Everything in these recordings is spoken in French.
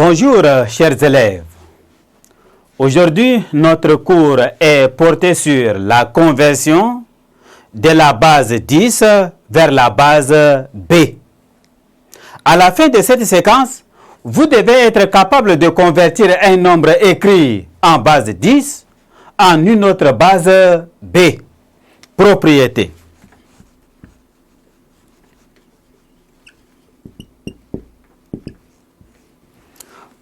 Bonjour, chers élèves. Aujourd'hui, notre cours est porté sur la conversion de la base 10 vers la base B. À la fin de cette séquence, vous devez être capable de convertir un nombre écrit en base 10 en une autre base B. Propriété.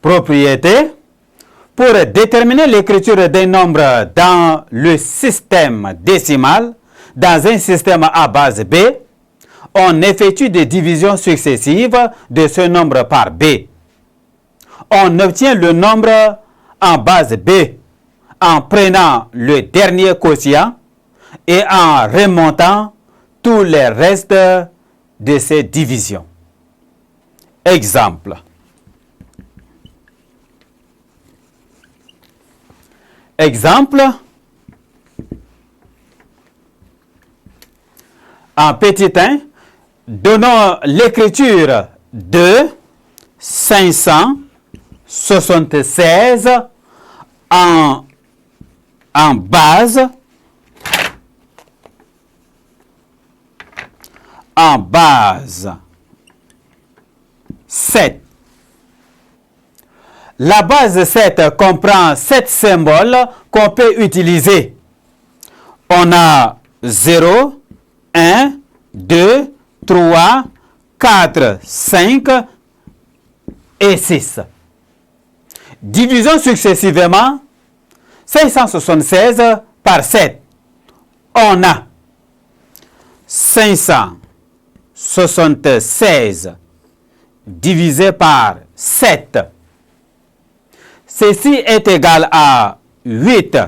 Propriété. Pour déterminer l'écriture d'un nombre dans le système décimal, dans un système à base B, on effectue des divisions successives de ce nombre par B. On obtient le nombre en base B en prenant le dernier quotient et en remontant tous les restes de ces divisions. Exemple. Exemple, en petit 1, donnons l'écriture de 576 en base 7. La base 7 comprend 7 symboles qu'on peut utiliser. On a 0, 1, 2, 3, 4, 5 et 6. Divisons successivement 576 par 7. On a 576 divisé par 7. Ceci est égal à 8.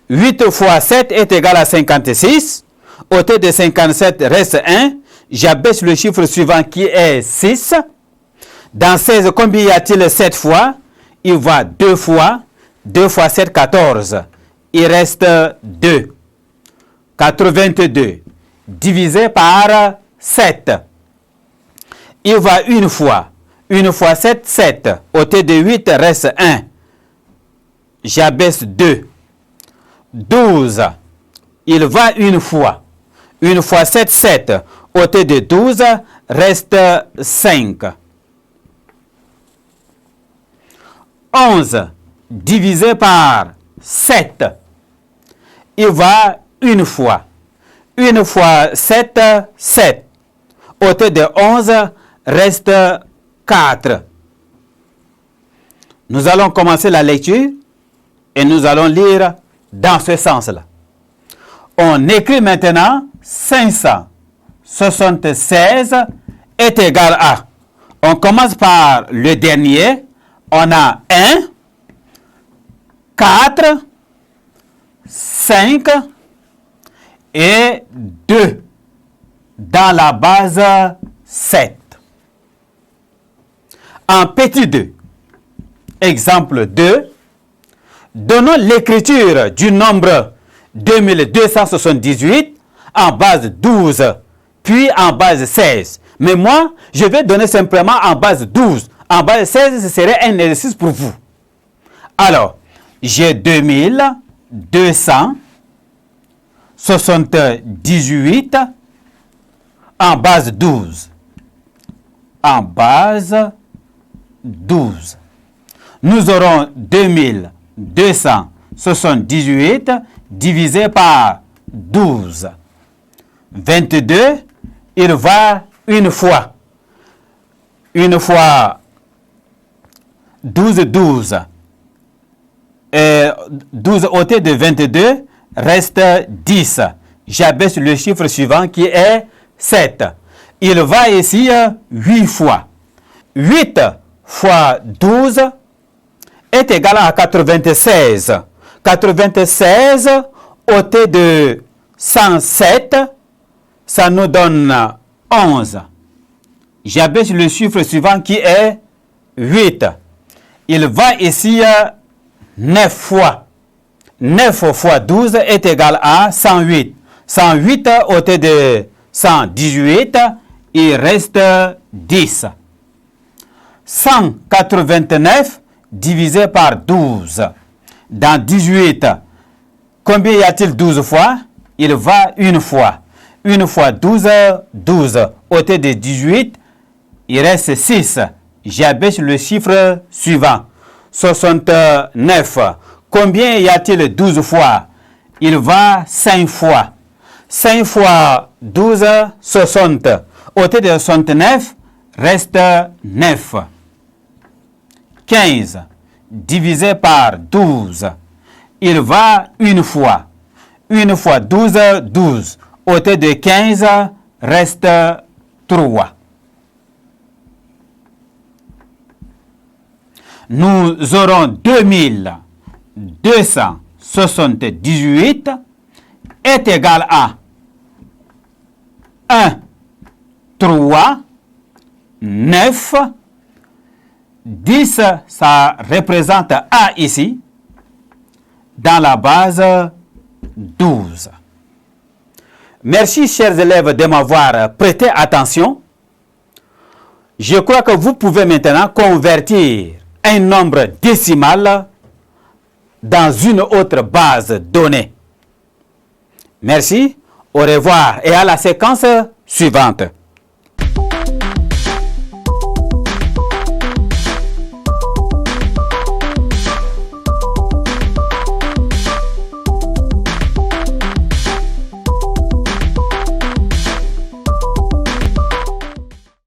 8 fois 7 est égal à 56. Ôté de 57 reste 1. J'abaisse le chiffre suivant qui est 6. Dans 16, combien y a-t-il 7 fois? Il va 2 fois. 2 fois 7, 14. Il reste 2. 82 divisé par 7. Il va une fois. 1 fois 7, 7. Ôté de 8, reste 1. J'abaisse 2. 12. Il va une fois. 1 fois 7, 7. Ôté de 12, reste 5. 11. Divisé par 7. Il va une fois. 1 fois 7, 7. Ôté de 11, reste 4. Nous allons commencer la lecture et nous allons lire dans ce sens-là. On écrit maintenant 576 est égal à. On commence par le dernier. On a 1, 4, 5 et 2 dans la base 7. En petit 2, exemple 2, donnons l'écriture du nombre 2278 en base 12, puis en base 16. Mais moi, je vais donner simplement en base 12. En base 16, ce serait un exercice pour vous. Alors, j'ai 2278 en base 12. En base 12. Nous aurons 2278 divisé par 12. 22, il va une fois. Une fois 12, 12. Et 12 ôté de 22 reste 10. J'abaisse le chiffre suivant qui est 7. Il va ici 8 fois. 8 fois 12 est égal à 96. 96 ôté de 107, ça nous donne 11. J'abaisse le chiffre suivant qui est 8. Il va ici 9 fois. 9 fois 12 est égal à 108. 108 ôté de 118, il reste 10. 189 divisé par 12. Dans 18, combien y a-t-il 12 fois? Il va une fois. Une fois 12, 12. Ôté de 18, il reste 6. J'abaisse le chiffre suivant. 69. Combien y a-t-il 12 fois? Il va 5 fois. 5 fois 12, 60. Ôté de 69, reste 9. 15 divisé par 12. Il va une fois. Une fois 12, 12. Ôté de 15, reste 3. Nous aurons 2278 est égal à 1, 3, 9, 10, ça représente A ici, dans la base 12. Merci, chers élèves, de m'avoir prêté attention. Je crois que vous pouvez maintenant convertir un nombre décimal dans une autre base donnée. Merci, au revoir et à la séquence suivante.